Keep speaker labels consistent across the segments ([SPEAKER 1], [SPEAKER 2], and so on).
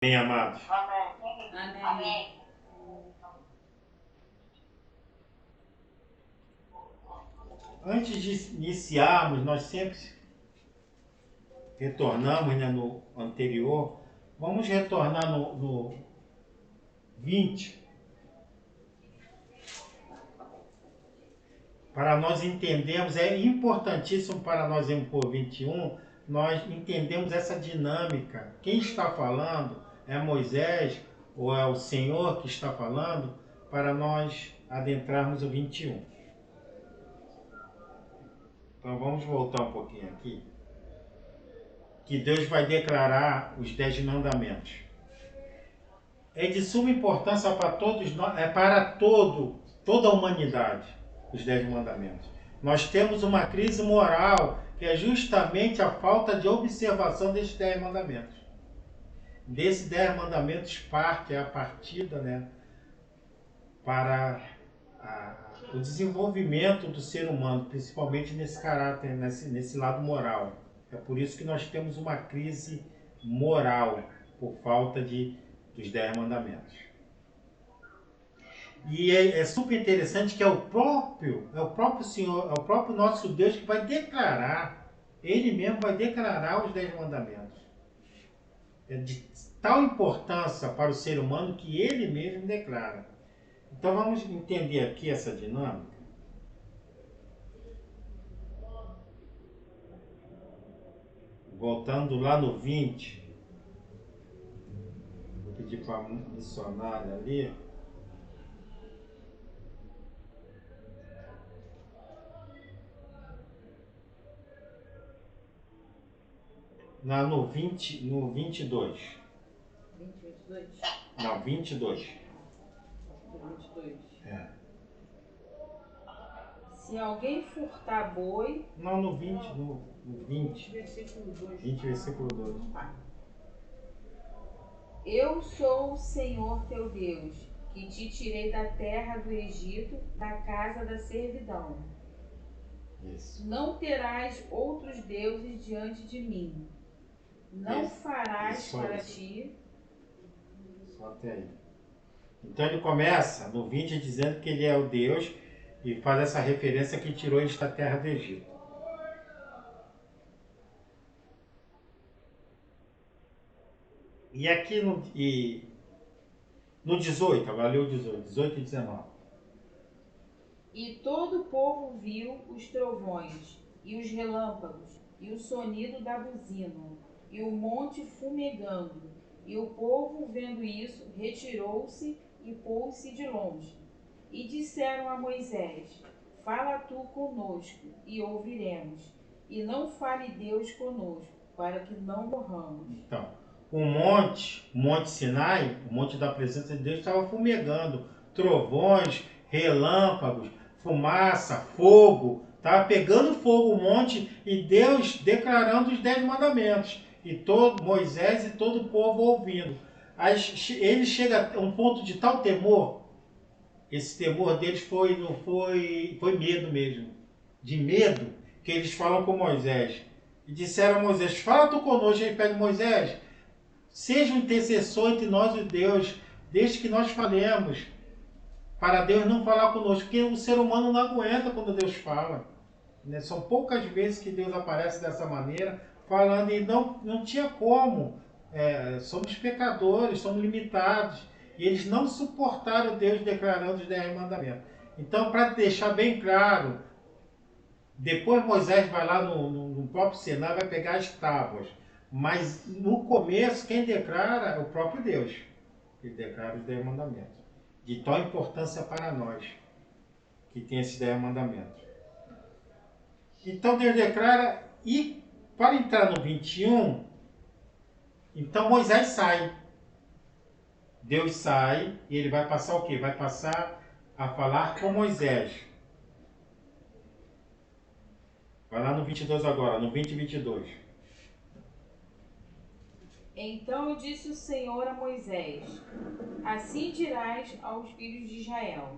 [SPEAKER 1] Amém, amados.
[SPEAKER 2] Amém.
[SPEAKER 1] Antes de iniciarmos, nós sempre retornamos, né, no anterior. Vamos retornar no 20, para nós entendermos, é importantíssimo para nós irmos por 21, nós entendemos essa dinâmica. Quem está falando é Moisés ou é o Senhor que está falando, para nós adentrarmos o 21. Então vamos voltar um pouquinho aqui. Que Deus vai declarar os 10 mandamentos. É de suma importância para todos nós, para toda a humanidade, os 10 mandamentos. Nós temos uma crise moral que é justamente a falta de observação desses 10 mandamentos. Desses 10 mandamentos parte a partida, né, para o desenvolvimento do ser humano, principalmente nesse caráter, nesse lado moral. É por isso que nós temos uma crise moral, por falta dos 10 mandamentos. E é super interessante que é o próprio Senhor, é o próprio nosso Deus que vai declarar, Ele mesmo vai declarar os 10 mandamentos. É de tal importância para o ser humano que Ele mesmo declara. Então vamos entender aqui essa dinâmica. Voltando lá no 20, vou pedir para a missionária ali. No 20, no 22.
[SPEAKER 2] 22?
[SPEAKER 1] Não, 22.
[SPEAKER 2] 22.
[SPEAKER 1] É.
[SPEAKER 2] Se alguém furtar boi...
[SPEAKER 1] Não, no 20, no 20.
[SPEAKER 2] Versículo 2.
[SPEAKER 1] 20, versículo 2.
[SPEAKER 2] Tá. Eu sou o Senhor teu Deus, que te tirei da terra do Egito, da casa da servidão.
[SPEAKER 1] Isso.
[SPEAKER 2] Não terás outros deuses diante de mim. Não farás
[SPEAKER 1] Isso.
[SPEAKER 2] para ti...
[SPEAKER 1] Só até aí. Então ele começa no 20 dizendo que ele é o Deus e faz essa referência que tirou eles da terra do Egito. E aqui no 18, agora leu o 18, 18 e 19.
[SPEAKER 2] E todo o povo viu os trovões, e os relâmpagos, e o sonido da buzina, e o monte fumegando. E o povo, vendo isso, retirou-se e pôs-se de longe. E disseram a Moisés: Fala tu conosco, e ouviremos. E não fale Deus conosco, para que não morramos.
[SPEAKER 1] Então, o Monte Sinai, o monte da presença de Deus, estava fumegando. Trovões, relâmpagos, fumaça, fogo. Estava pegando fogo o monte e Deus declarando os 10 mandamentos. E Moisés e todo o povo ouvindo. Aí ele chega a um ponto de tal temor. Esse temor deles foi medo mesmo. De medo que eles falam com Moisés. E disseram a Moisés: Fala tu conosco. Ele pede: Moisés, seja um intercessor entre nós e Deus, desde que nós falemos, para Deus não falar conosco, porque o ser humano não aguenta quando Deus fala. Né? São poucas vezes que Deus aparece dessa maneira, falando, e não tinha como. Somos pecadores, somos limitados, e eles não suportaram Deus declarando os 10 mandamentos. Então, para deixar bem claro, depois Moisés vai lá no próprio Sinai, vai pegar as tábuas. Mas no começo, quem declara é o próprio Deus. Ele declara os 10 mandamentos. De tal importância para nós, que tem esses 10 mandamentos. Então Deus declara, e para entrar no 21, então Moisés sai. Deus sai e ele vai passar o quê? Vai passar a falar com Moisés. Vai lá no 22 agora, no 20 e 22.
[SPEAKER 2] Então disse o Senhor a Moisés: Assim dirás aos filhos de Israel: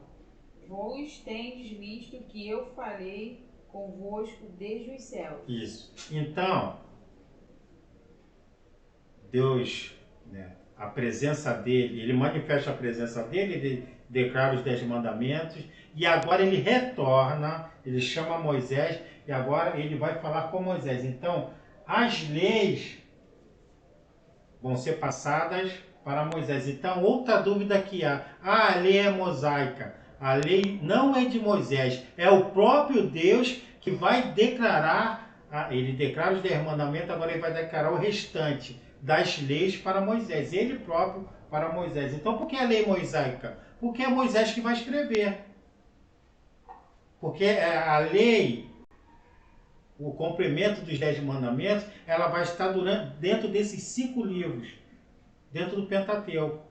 [SPEAKER 2] Vós tendes visto que eu falei convosco desde os céus.
[SPEAKER 1] Isso. Então, Deus, né, a presença dele, ele manifesta a presença dele, ele declara os 10 mandamentos, e agora ele retorna, ele chama Moisés, e agora ele vai falar com Moisés. Então, as leis vão ser passadas para Moisés. Então, outra dúvida que há, a lei é mosaica, a lei não é de Moisés, é o próprio Deus que vai declarar, ele declara os 10 mandamentos, agora ele vai declarar o restante das leis para Moisés, ele próprio para Moisés. Então, por que a lei mosaica? Porque é Moisés que vai escrever. Porque a lei, o cumprimento dos 10 mandamentos, ela vai estar dentro desses 5 livros, dentro do Pentateuco.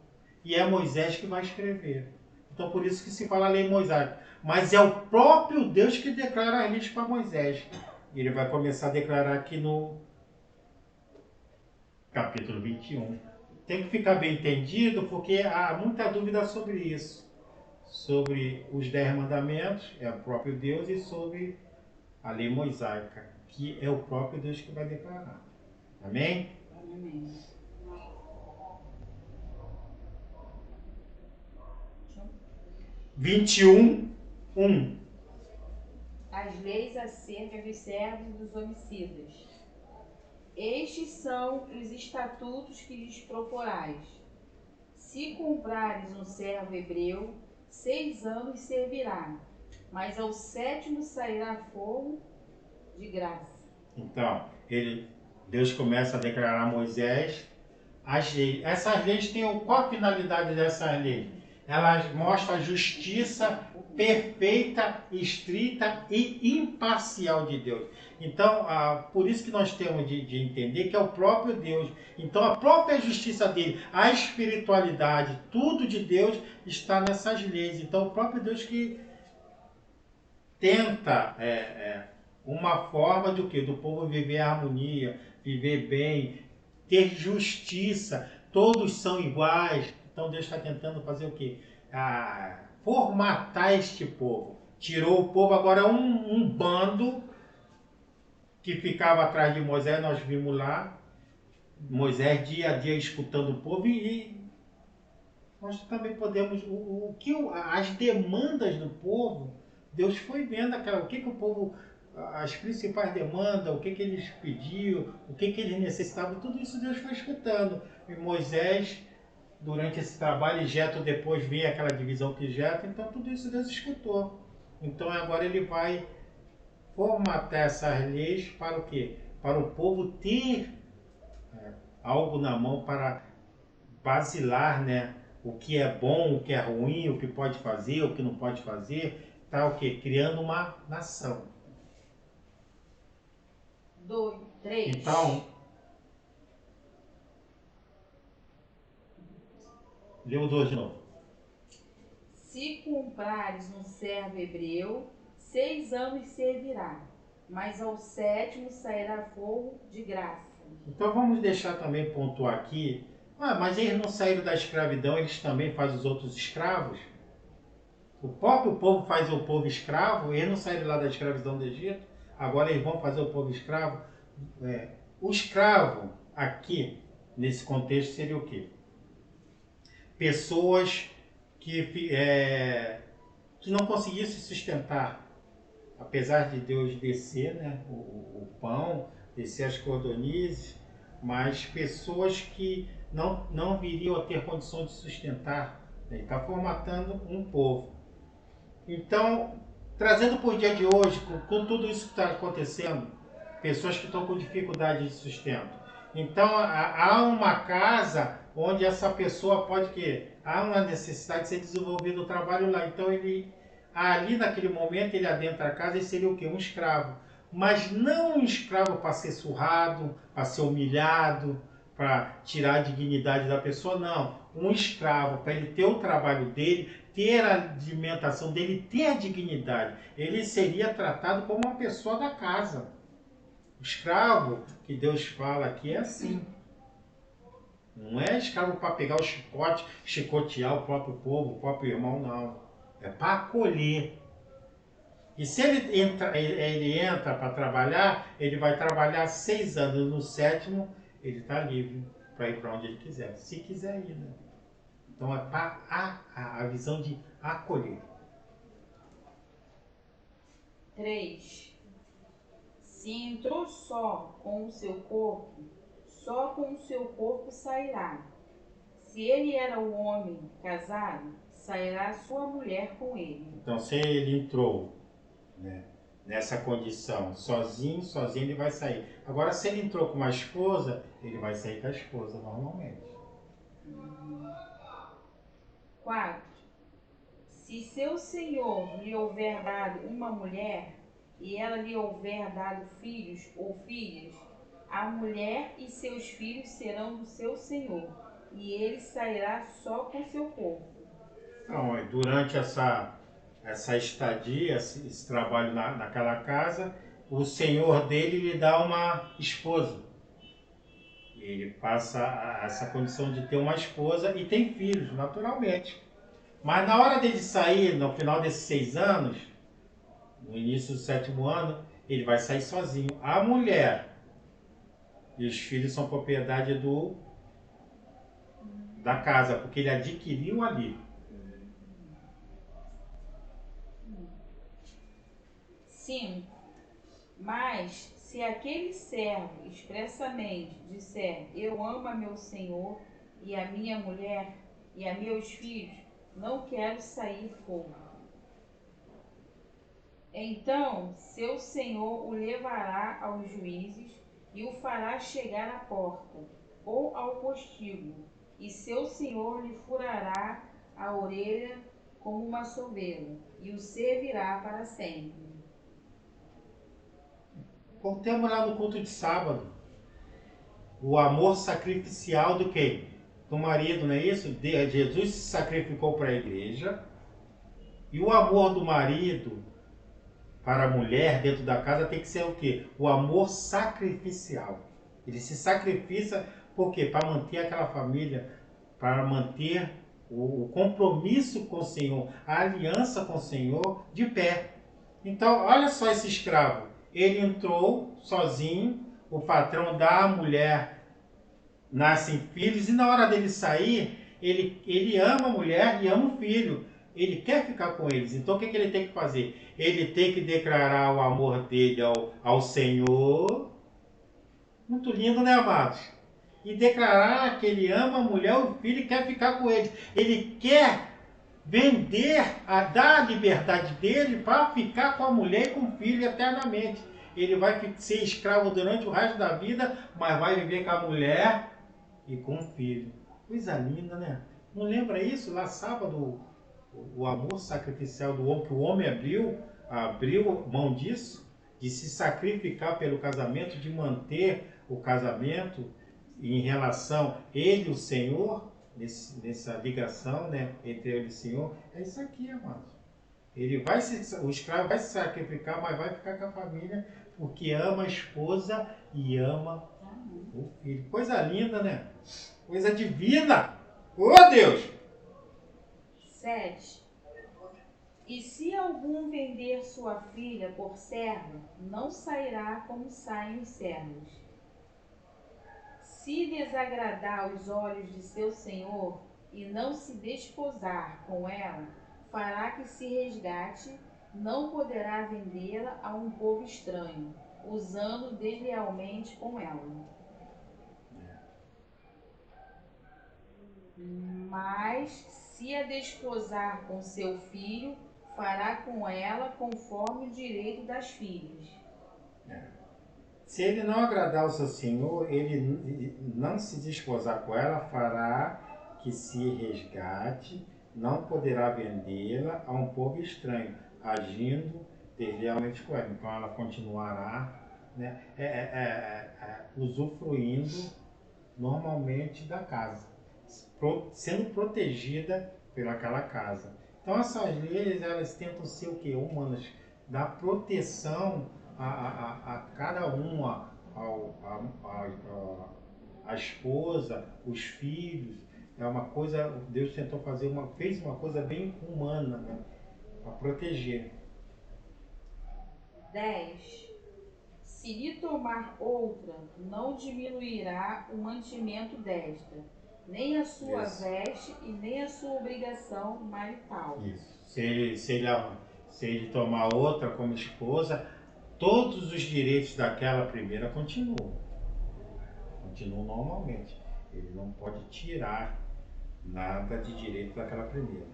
[SPEAKER 1] E é Moisés que vai escrever. Então, por isso que se fala a lei mosaica. Mas é o próprio Deus que declara as leis para Moisés. E ele vai começar a declarar aqui no capítulo 21. Tem que ficar bem entendido, porque há muita dúvida sobre isso. Sobre os 10 mandamentos, é o próprio Deus, e sobre a lei mosaica, que é o próprio Deus que vai declarar. Amém?
[SPEAKER 2] Amém.
[SPEAKER 1] 21:1.
[SPEAKER 2] As leis acerca dos servos e dos homicidas. Estes são os estatutos que lhes proporais. Se comprares um servo hebreu, 6 anos servirá, mas ao 7º sairá fogo de graça.
[SPEAKER 1] Então, Deus começa a declarar a Moisés as leis. Essas leis têm qual a finalidade dessas leis? Elas mostram a justiça perfeita, estrita e imparcial de Deus. Então, por isso que nós temos de entender que é o próprio Deus. Então, a própria justiça dele, a espiritualidade, tudo de Deus está nessas leis. Então, o próprio Deus que tenta uma forma de o quê? Do povo viver em harmonia, viver bem, ter justiça. Todos são iguais. Então, Deus está tentando fazer o quê? Formatar este povo. Tirou o povo, agora um bando que ficava atrás de Moisés, nós vimos lá, Moisés dia a dia escutando o povo, e nós também podemos, as demandas do povo, Deus foi vendo o que o povo, as principais demandas, o que eles pediam, o que eles necessitavam, tudo isso Deus foi escutando. E Moisés, durante esse trabalho, e Jetro depois vê aquela divisão que Jetro, então tudo isso Deus escutou. Então agora ele vai formatar essas leis para o quê? Para o povo ter algo na mão para basilar, né? O que é bom, o que é ruim, o que pode fazer, o que não pode fazer, tá o quê? Criando uma nação.
[SPEAKER 2] 3.
[SPEAKER 1] Então, lê o 2 de novo.
[SPEAKER 2] Se comprares um servo hebreu, 6 anos servirá, mas ao 7º sairá fogo de graça.
[SPEAKER 1] Então vamos deixar também pontuar aqui, mas eles não saíram da escravidão, eles também fazem os outros escravos? O próprio povo faz o povo escravo, eles não saíram lá da escravidão do Egito, agora eles vão fazer o povo escravo. O escravo aqui, nesse contexto, seria o quê? Pessoas que não conseguiam se sustentar, apesar de Deus descer, né, o pão, descer as cordonizes, mas pessoas que não viriam a ter condições de sustentar. Ele está formatando um povo. Então, trazendo para o dia de hoje, com tudo isso que está acontecendo, pessoas que estão com dificuldade de sustento. Então, há uma casa onde essa pessoa há uma necessidade de ser desenvolvido o trabalho lá. Então, ali naquele momento, ele adentra a casa e seria o quê? Um escravo. Mas não um escravo para ser surrado, para ser humilhado, para tirar a dignidade da pessoa, não. Um escravo, para ele ter o trabalho dele, ter a alimentação dele, ter a dignidade. Ele seria tratado como uma pessoa da casa. O escravo que Deus fala aqui é assim. Não é escravo para pegar o chicote, chicotear o próprio povo, o próprio irmão, não. É para acolher. E se ele entra para trabalhar, ele vai trabalhar 6 anos. No 7º, ele está livre para ir para onde ele quiser, se quiser ir, né? Então é para a visão de acolher.
[SPEAKER 2] 3. Se entrou só com o seu corpo, só com o seu corpo sairá. Se ele era o homem casado, sairá sua mulher com ele.
[SPEAKER 1] Então, se ele entrou, né, nessa condição sozinho ele vai sair. Agora, se ele entrou com uma esposa, ele vai sair com a esposa normalmente.
[SPEAKER 2] 4. Se seu senhor lhe houver dado uma mulher, e ela lhe houver dado filhos ou filhas, a mulher e seus filhos serão do seu senhor, e ele sairá só com seu corpo.
[SPEAKER 1] Então, durante essa estadia, esse trabalho naquela casa, o senhor dele lhe dá uma esposa. Ele passa essa condição de ter uma esposa e tem filhos, naturalmente. Mas na hora dele sair, no final desses 6 anos, no início do 7º ano, ele vai sair sozinho. A mulher e os filhos são propriedade da casa, porque ele adquiriu ali.
[SPEAKER 2] 5. Mas, se aquele servo expressamente disser, eu amo a meu senhor e a minha mulher e a meus filhos, não quero sair fogo. Então, seu senhor o levará aos juízes e o fará chegar à porta ou ao postíbulo, e seu senhor lhe furará a orelha como uma soberba, e o servirá para sempre.
[SPEAKER 1] Voltemos lá no culto de sábado. O amor sacrificial do quê? Do marido, não é isso? Jesus se sacrificou para a igreja. E o amor do marido para a mulher dentro da casa tem que ser o quê? O amor sacrificial. Ele se sacrifica por quê? Para manter aquela família, para manter o compromisso com o Senhor, a aliança com o Senhor de pé. Então, olha só esse escravo. Ele entrou sozinho, o patrão dá à mulher, nascem filhos, e na hora dele sair, ele ama a mulher e ama o filho. Ele quer ficar com eles. Então, o que ele tem que fazer? Ele tem que declarar o amor dele ao Senhor. Muito lindo, né, amados? E declarar que ele ama a mulher, o filho, e quer ficar com eles. Ele quer vender, dar a liberdade dele para ficar com a mulher e com o filho eternamente. Ele vai ser escravo durante o resto da vida, mas vai viver com a mulher e com o filho. Coisa linda, né? Não lembra isso? Lá sábado, o amor sacrificial do homem, que o homem abriu mão disso, de se sacrificar pelo casamento, de manter o casamento em relação ele e o Senhor, nessa ligação, né, entre ele e o Senhor. É isso aqui, amados. O escravo vai se sacrificar, mas vai ficar com a família, porque ama a esposa e ama o filho. Coisa linda, né? Coisa divina! Oh, Deus!
[SPEAKER 2] 7. E se algum vender sua filha por serva, não sairá como saem os servos. Se desagradar os olhos de seu senhor e não se desposar com ela, fará que se resgate, não poderá vendê-la a um povo estranho, usando deslealmente com ela. Mas se a desposar com seu filho, fará com ela conforme o direito das filhas.
[SPEAKER 1] Se ele não agradar o seu senhor, ele não se desposar com ela, fará que se resgate, não poderá vendê-la a um povo estranho, agindo deslealmente com ela. Então ela continuará, né, usufruindo normalmente da casa, sendo protegida pelaquela casa. Então essas leis, elas tentam ser o quê? Humanas, dar proteção a cada um, a esposa, os filhos. É uma coisa, Deus tentou fez uma coisa bem humana, né? Para proteger.
[SPEAKER 2] 10. Se lhe tomar outra, não diminuirá o mantimento desta, nem a sua
[SPEAKER 1] Isso.
[SPEAKER 2] veste e nem a sua obrigação marital.
[SPEAKER 1] Isso. Se ele tomar outra como esposa, todos os direitos daquela primeira continuam. Continuam normalmente. Ele não pode tirar nada de direito daquela primeira.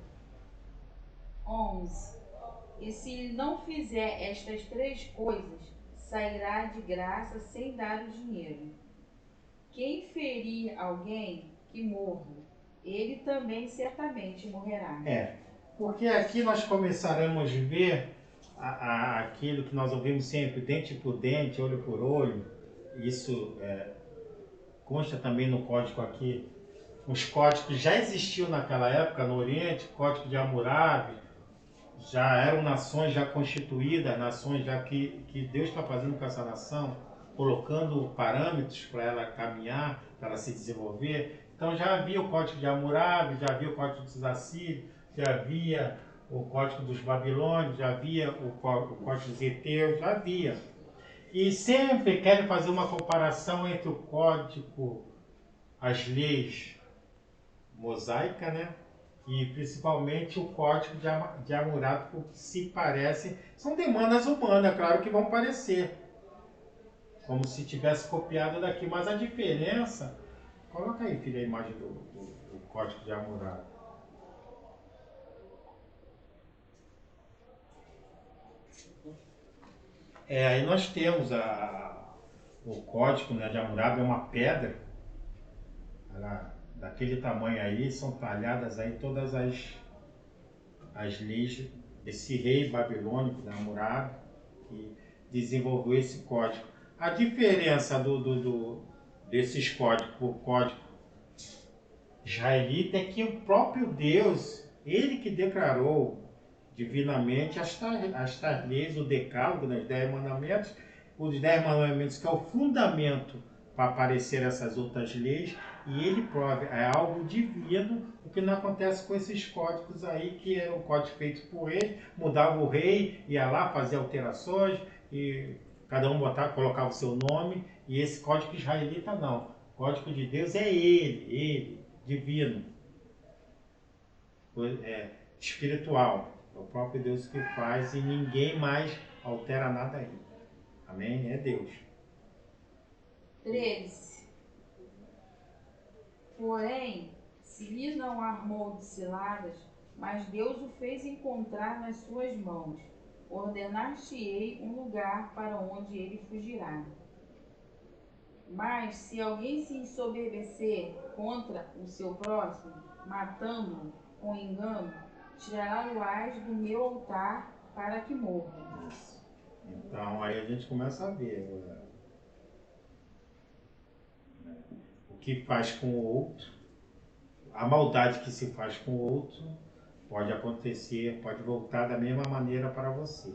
[SPEAKER 2] 11. E se ele não fizer estas 3 coisas, sairá de graça sem dar o dinheiro. Quem ferir alguém, que morra, ele também certamente morrerá.
[SPEAKER 1] Porque aqui nós começaremos a ver aquilo que nós ouvimos sempre, dente por dente, olho por olho. Isso consta também no código aqui. Os códigos já existiam naquela época no Oriente, código de Hammurabi, já eram nações já constituídas, nações já que Deus está fazendo com essa nação, colocando parâmetros para ela caminhar, para ela se desenvolver. Então já havia o código de Hammurabi, já havia o código dos Assírios, já havia o código dos Babilônios, já havia o código dos Eteus, já havia. E sempre querem fazer uma comparação entre o código, as leis mosaica, né? E principalmente o código de Hammurabi, porque se parece, são demandas humanas, claro que vão parecer, como se tivesse copiado daqui, mas a diferença, coloca aí, filha, a imagem do código de Hammurabi. Aí nós temos o código, né, de Hammurabi, é uma pedra, daquele tamanho aí, são talhadas aí todas as leis desse rei babilônico, da Hammurabi, que desenvolveu esse código. A diferença desses códigos para o código israelita é que o próprio Deus, ele que declarou divinamente as leis, o decálogo, né, os 10 mandamentos, os 10 mandamentos que é o fundamento para aparecer essas outras leis, e ele prova, é algo divino, o que não acontece com esses códigos aí, que era um código feito por ele, mudava o rei, ia lá, fazia alterações, e cada um colocava o seu nome, e esse código israelita não. O código de Deus é ele, divino, espiritual. É o próprio Deus que faz e ninguém mais altera nada aí. Amém? É Deus.
[SPEAKER 2] 13. Porém, se lhe não armou de ciladas, mas Deus o fez encontrar nas suas mãos, ordenar-te-ei um lugar para onde ele fugirá. Mas se alguém se ensoberbecer contra o seu próximo, matando-o com engano, tirá-lo-ás do meu altar para que morra.
[SPEAKER 1] Então aí a gente começa a ver o que faz com o outro, a maldade que se faz com o outro pode acontecer, pode voltar da mesma maneira para você.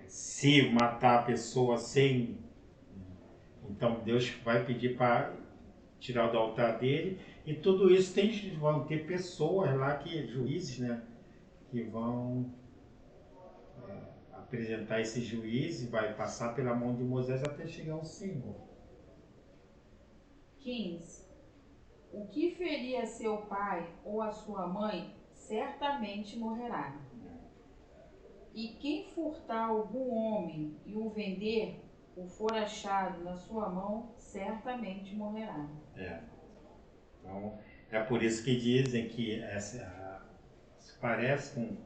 [SPEAKER 1] Se matar a pessoa sem, então Deus vai pedir para tirar do altar dele, e tudo isso vão ter pessoas lá, juízes, né, que vão apresentar esse juiz e vai passar pela mão de Moisés até chegar ao Senhor.
[SPEAKER 2] 15. O que ferir a seu pai ou a sua mãe, certamente morrerá. E quem furtar algum homem e o vender, ou for achado na sua mão, certamente morrerá.
[SPEAKER 1] Então, é por isso que dizem que se parece com,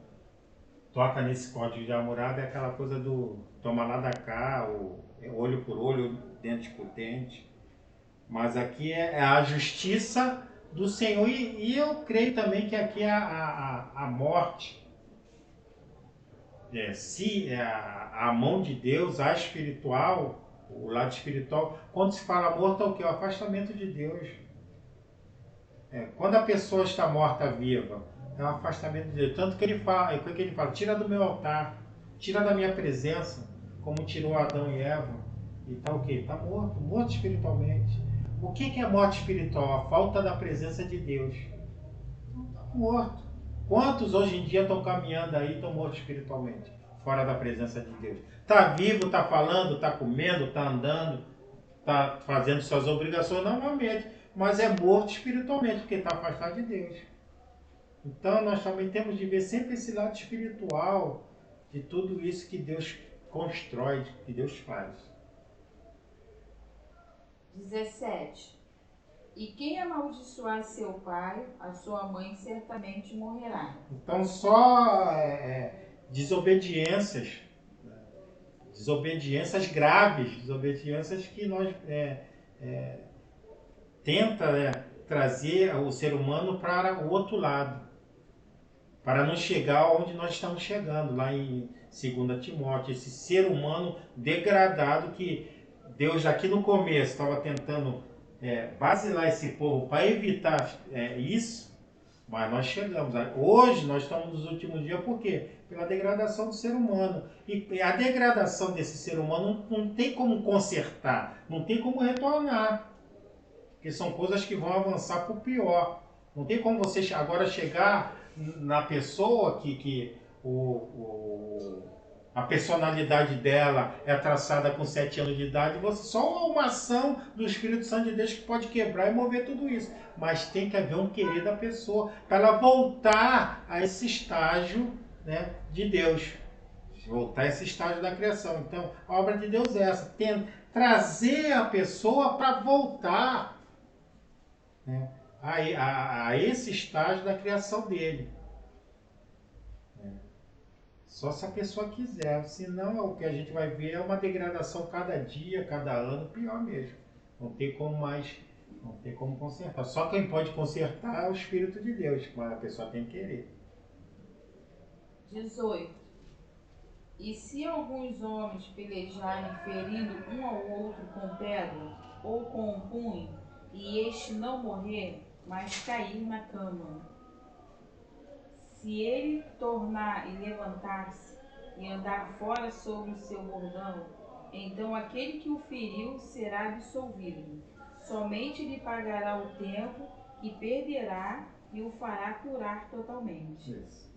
[SPEAKER 1] toca nesse código de Hammurabi, é aquela coisa do toma lá da cá, olho por olho, dente por dente. Mas aqui é a justiça do Senhor, e eu creio também que aqui é a morte. Se a mão de Deus, a espiritual, o lado espiritual, quando se fala morto é o que? O afastamento de Deus. Quando a pessoa está morta viva, é um afastamento de Deus. Tanto que ele fala, tira do meu altar, tira da minha presença, como tirou Adão e Eva. E está o quê? Está morto espiritualmente. O que é morte espiritual? A falta da presença de Deus. Está morto. Quantos hoje em dia estão caminhando aí e estão mortos espiritualmente? fora da presença de Deus. Está vivo, está falando, está comendo, está andando, está fazendo suas obrigações normalmente, mas é morto espiritualmente, porque está afastado de Deus. Então nós também temos de ver sempre esse lado espiritual de tudo isso que Deus constrói, que Deus faz.
[SPEAKER 2] 17. E quem amaldiçoar seu pai, a sua mãe certamente morrerá.
[SPEAKER 1] Então só desobediências graves, desobediências que nós tenta trazer o ser humano para o outro lado, para não chegar onde nós estamos chegando, lá em 2 Timóteo, esse ser humano degradado que Deus aqui no começo estava tentando basilar esse povo para evitar isso, mas nós chegamos. Hoje nós estamos nos últimos dias, por quê? Pela degradação do ser humano. E a degradação desse ser humano não tem como consertar, não tem como retornar, porque são coisas que vão avançar para o pior. Não tem como você agora chegar na pessoa que a personalidade dela é traçada com 7 anos de idade, só uma ação do Espírito Santo de Deus que pode quebrar e mover tudo isso. Mas tem que haver um querer da pessoa para ela voltar a esse estágio, né, de Deus. Voltar a esse estágio da criação. Então, a obra de Deus é essa. Trazer a pessoa para voltar, né, a esse estágio da criação dele. Só se a pessoa quiser, senão o que a gente vai ver é uma degradação cada dia, cada ano, pior mesmo. Não tem como mais, não tem como consertar. Só quem pode consertar é o Espírito de Deus, mas a pessoa tem que querer.
[SPEAKER 2] 18. E se alguns homens pelejarem ferindo um ao outro com pedra ou com um punho, e este não morrer, mas cair na cama, se ele tornar e levantar-se e andar fora sobre o seu bordão, então aquele que o feriu será absolvido. Somente lhe pagará o tempo que perderá e o fará curar totalmente.
[SPEAKER 1] Isso.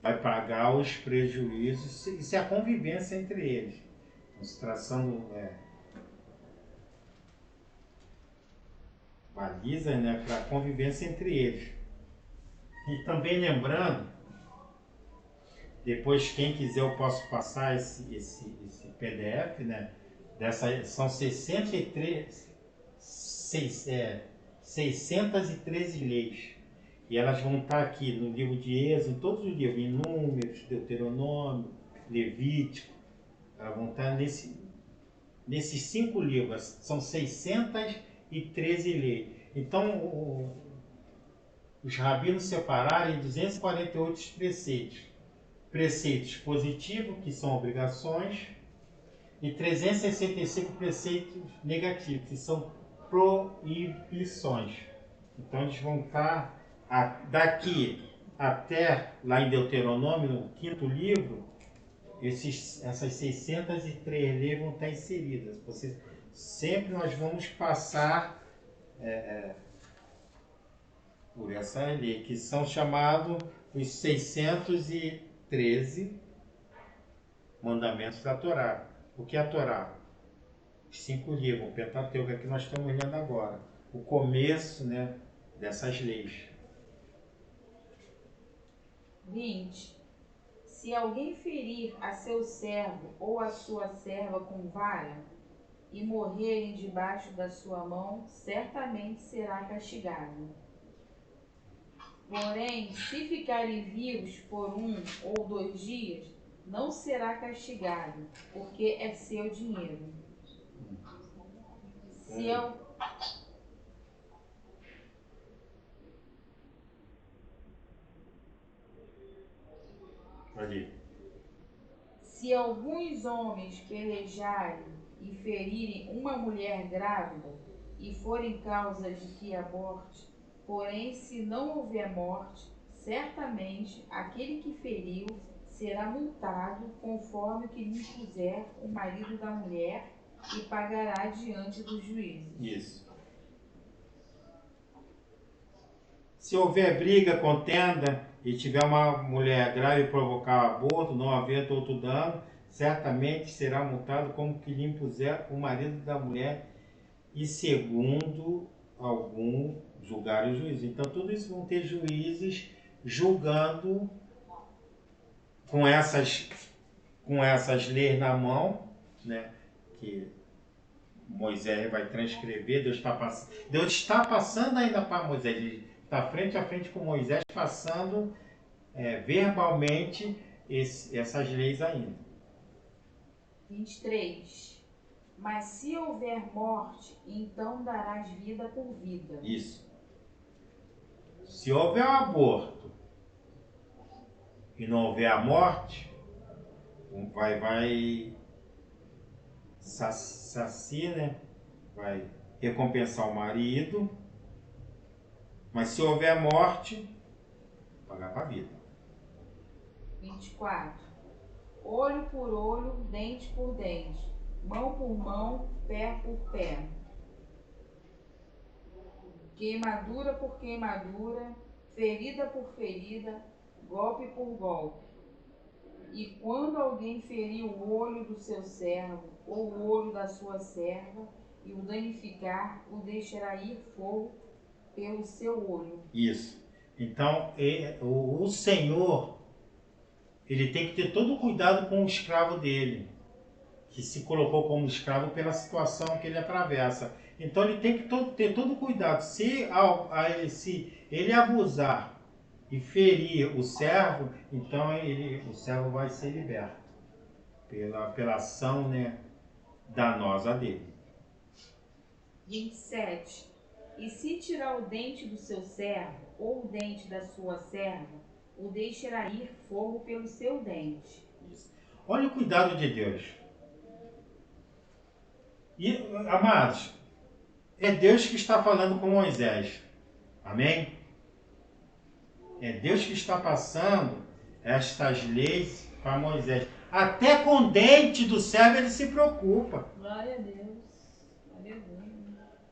[SPEAKER 1] Vai pagar os prejuízos, isso é a convivência entre eles. Concentração balizas, né, para a convivência entre eles. E também lembrando, depois quem quiser eu posso passar esse PDF, né? São 613 leis. E elas vão estar aqui no livro de Êxodo, em todos os livros, em Números, Deuteronômio, Levítico. Elas vão estar nesses 5 livros. São 613 leis. Então, os rabinos separaram em 248 preceitos. Preceitos positivos, que são obrigações, e 365 preceitos negativos, que são proibições. Então eles vão estar daqui até lá em Deuteronômio, no 5º livro, essas 603 leis vão estar inseridas. Sempre nós vamos passar por essa lei, que são chamados os 613 mandamentos da Torá. O que é a Torá? Os 5 livros, o Pentateuco, que nós estamos lendo agora. O começo, né, dessas leis.
[SPEAKER 2] 20. Se alguém ferir a seu servo ou a sua serva com vara e morrerem debaixo da sua mão, certamente será castigado. Porém, se ficarem vivos por 1 ou 2 dias, não será castigado, porque é seu dinheiro. Se alguns homens pelejarem e ferirem uma mulher grávida e forem causa de que aborte, porém, se não houver morte, certamente aquele que feriu será multado conforme o que lhe impuser o marido da mulher e pagará diante dos juízes.
[SPEAKER 1] Isso. Se houver briga, contenda e tiver uma mulher grávida e provocar aborto, não haver outro dano, certamente será multado como que lhe impuser o marido da mulher, e segundo algum julgar os juízes. Então, tudo isso vão ter juízes julgando com essas leis na mão, né? Que Moisés vai transcrever, Deus está passando ainda para Moisés, ele está frente a frente com Moisés, passando verbalmente essas leis ainda.
[SPEAKER 2] 23. Mas se houver morte, então darás vida por vida.
[SPEAKER 1] Isso. Se houver um aborto e não houver a morte, vai saciar, né? Vai recompensar o marido, mas se houver morte, pagar para a vida.
[SPEAKER 2] 24. Olho por olho, dente por dente, mão por mão, pé por pé. Queimadura por queimadura, ferida por ferida, golpe por golpe. E quando alguém ferir o olho do seu servo ou o olho da sua serva e o danificar, o deixará ir fogo pelo seu olho.
[SPEAKER 1] Isso. Então, o Senhor, ele tem que ter todo o cuidado com o escravo dele, que se colocou como escravo pela situação que ele atravessa. Então, ele tem que ter todo o cuidado. Se ele abusar e ferir o servo, então o servo vai ser liberto pela ação, né, danosa dele.
[SPEAKER 2] 27. E se tirar o dente do seu servo ou o dente da sua serva, o deixará ir fogo pelo seu dente.
[SPEAKER 1] Isso. Olha o cuidado de Deus. E, amados, é Deus que está falando com Moisés. Amém? É Deus que está passando estas leis para Moisés. Até com o dente do servo ele se preocupa.
[SPEAKER 2] Glória a Deus. Aleluia.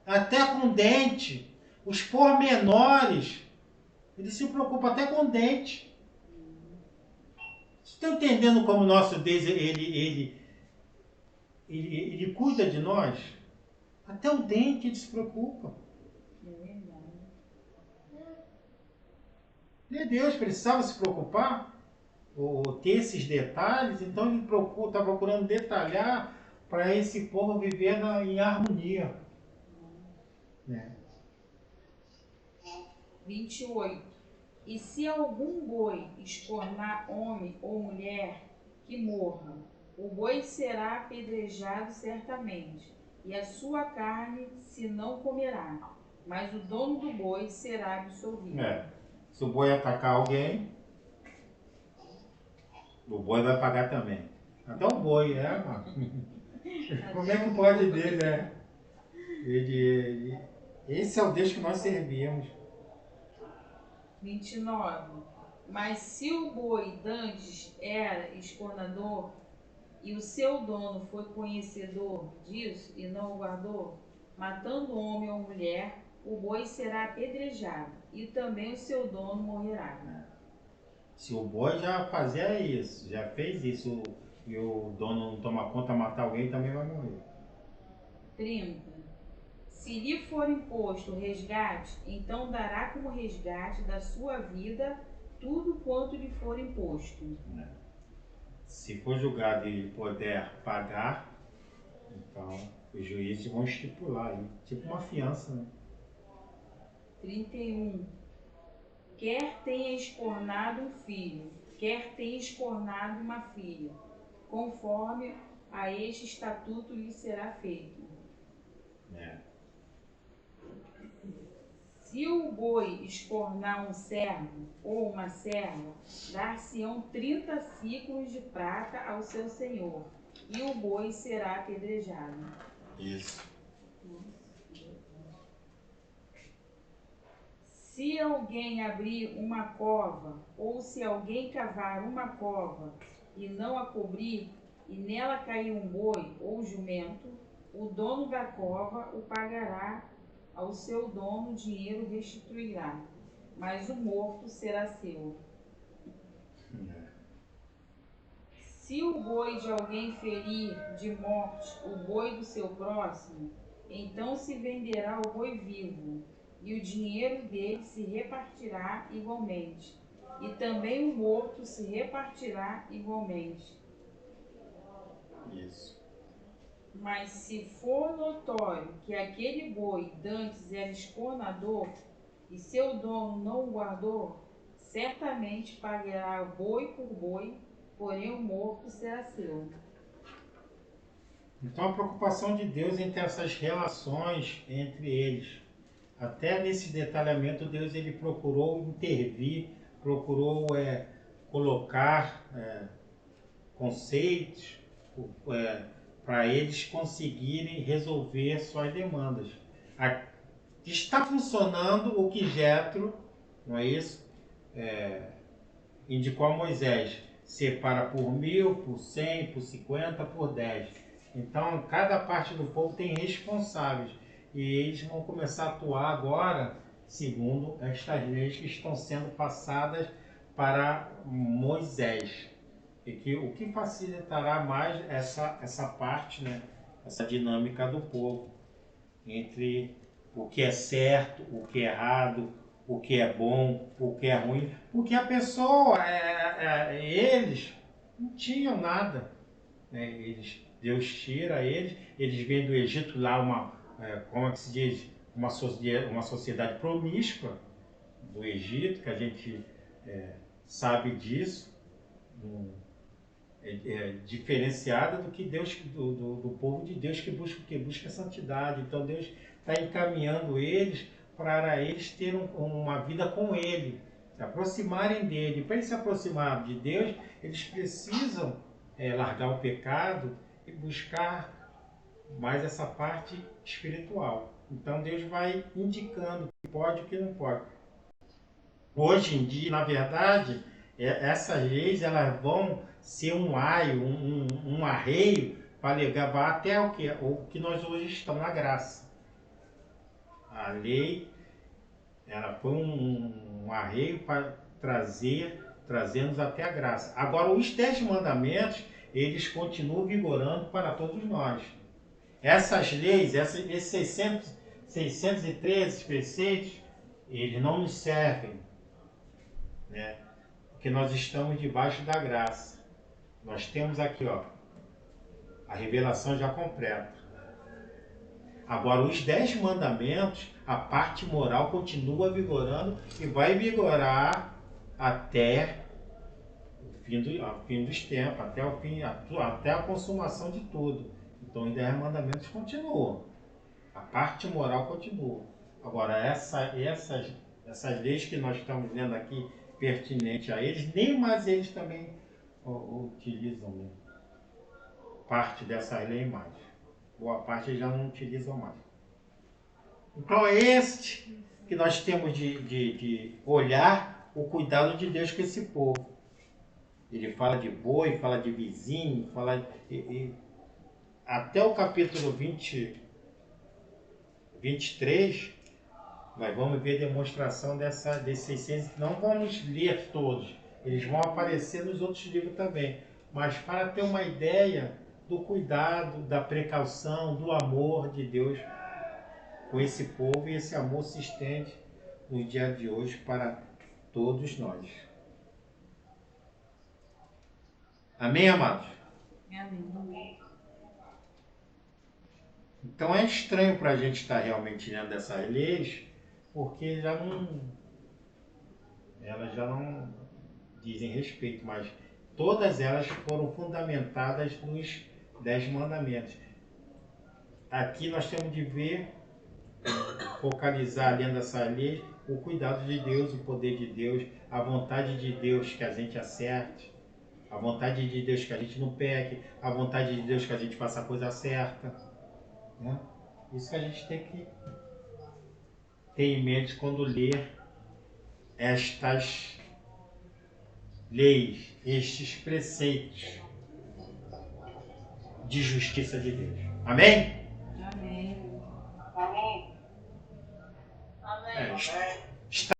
[SPEAKER 1] Até com o dente. Os pormenores. Ele se preocupa até com o dente. Vocês estão entendendo como o nosso Deus ele cuida de nós? Até o dente ele se preocupa.
[SPEAKER 2] É verdade.
[SPEAKER 1] Deus precisava se preocupar ou ter esses detalhes, então ele está procurando detalhar para esse povo viver em harmonia. Né?
[SPEAKER 2] 28. E se algum boi escornar homem ou mulher, que morra. O boi será apedrejado certamente, e a sua carne se não comerá, mas o dono do boi será absolvido.
[SPEAKER 1] Se o boi atacar alguém, o boi vai pagar também. Até o boi, mano. Como é que pode ver, né? Esse é o Deus que nós servimos.
[SPEAKER 2] 29. Mas se o boi dantes era escornador, e o seu dono foi conhecedor disso e não o guardou, matando homem ou mulher, o boi será apedrejado, e também o seu dono morrerá.
[SPEAKER 1] Se o boi já fazia isso, já fez isso, e o dono não toma conta, matar alguém, também vai morrer.
[SPEAKER 2] 30. Se lhe for imposto resgate, então dará como resgate da sua vida tudo quanto lhe for imposto.
[SPEAKER 1] Se for julgado e puder pagar, então os juízes vão estipular aí, tipo uma fiança, né?
[SPEAKER 2] 31. Quer tenha escornado um filho, quer tenha escornado uma filha, conforme a este estatuto lhe será feito. Se o boi escornar um servo ou uma serva, dar-se-ão 30 ciclos de prata ao seu senhor, e o boi será apedrejado.
[SPEAKER 1] Isso.
[SPEAKER 2] Se alguém abrir uma cova, ou se alguém cavar uma cova e não a cobrir, e nela cair um boi ou jumento, o dono da cova o pagará ao seu dono, o dinheiro restituirá, mas o morto será seu. Se o boi de alguém ferir de morte o boi do seu próximo, então se venderá o boi vivo, e o dinheiro dele se repartirá igualmente, e também o morto se repartirá igualmente.
[SPEAKER 1] Isso.
[SPEAKER 2] Mas se for notório que aquele boi dantes era escornador, e seu dono não o guardou, certamente pagará boi por boi, porém o morto será seu.
[SPEAKER 1] Então a preocupação de Deus entre essas relações entre eles. Até nesse detalhamento, Deus ele procurou intervir, procurou colocar conceitos para eles conseguirem resolver suas demandas. Está funcionando o que Jetro, não é isso? Indicou a Moisés: separa por 1000, por 100, por 50, por 10. Então, cada parte do povo tem responsáveis. E eles vão começar a atuar agora segundo estas leis que estão sendo passadas para Moisés. E o que facilitará mais essa parte, né? Essa dinâmica do povo entre o que é certo, o que é errado, o que é bom, o que é ruim. Porque a pessoa, eles não tinham nada, né? Deus tira eles vêm do Egito lá como é que se diz, uma sociedade promíscua do Egito, que a gente sabe disso, diferenciada do que Deus, do povo de Deus que busca a santidade. Então Deus está encaminhando eles para eles terem uma vida com Ele, se aproximarem dele. Para eles se aproximar de Deus, eles precisam largar o pecado e buscar mais essa parte espiritual. Então Deus vai indicando o que pode e o que não pode. Hoje em dia, na verdade, essas leis elas vão ser um aio, um arreio para levar até o que nós hoje estamos na graça. A lei ela foi um arreio para trazendo-nos até a graça. Agora, os 10 mandamentos, eles continuam vigorando para todos nós. Essas leis, esses 613 preceitos, eles não nos servem, né? Porque nós estamos debaixo da graça. Nós temos aqui, a revelação já completa. Agora, os 10 mandamentos, a parte moral continua vigorando e vai vigorar até o fim dos tempos, até a consumação de tudo. Então, os 10 mandamentos continuam. A parte moral continua. Agora, essas leis que nós estamos vendo aqui, pertinentes a eles, nem mais eles também utilizam, né? Parte dessas leis mais. Boa parte eles já não utilizam mais. Então é este que nós temos de olhar o cuidado de Deus com esse povo. Ele fala de boi, fala de vizinho, até o capítulo 23, nós vamos ver demonstração desses 600. Não vamos ler todos, eles vão aparecer nos outros livros também. Mas para ter uma ideia do cuidado, da precaução, do amor de Deus com esse povo, e esse amor se estende no dia de hoje para todos nós. Amém, amados?
[SPEAKER 2] Amém.
[SPEAKER 1] Então é estranho para a gente estar realmente lendo essas leis, porque elas já não dizem respeito, mas todas elas foram fundamentadas nos 10 mandamentos. Aqui nós temos de ver, focalizar dentro dessa lei o cuidado de Deus, o poder de Deus, a vontade de Deus que a gente acerte, a vontade de Deus que a gente não peque, a vontade de Deus que a gente faça a coisa certa, né? Isso que a gente tem que ter em mente quando ler estas leis, estes preceitos de justiça de Deus. Amém?
[SPEAKER 2] Amém.
[SPEAKER 3] Amém.
[SPEAKER 1] Está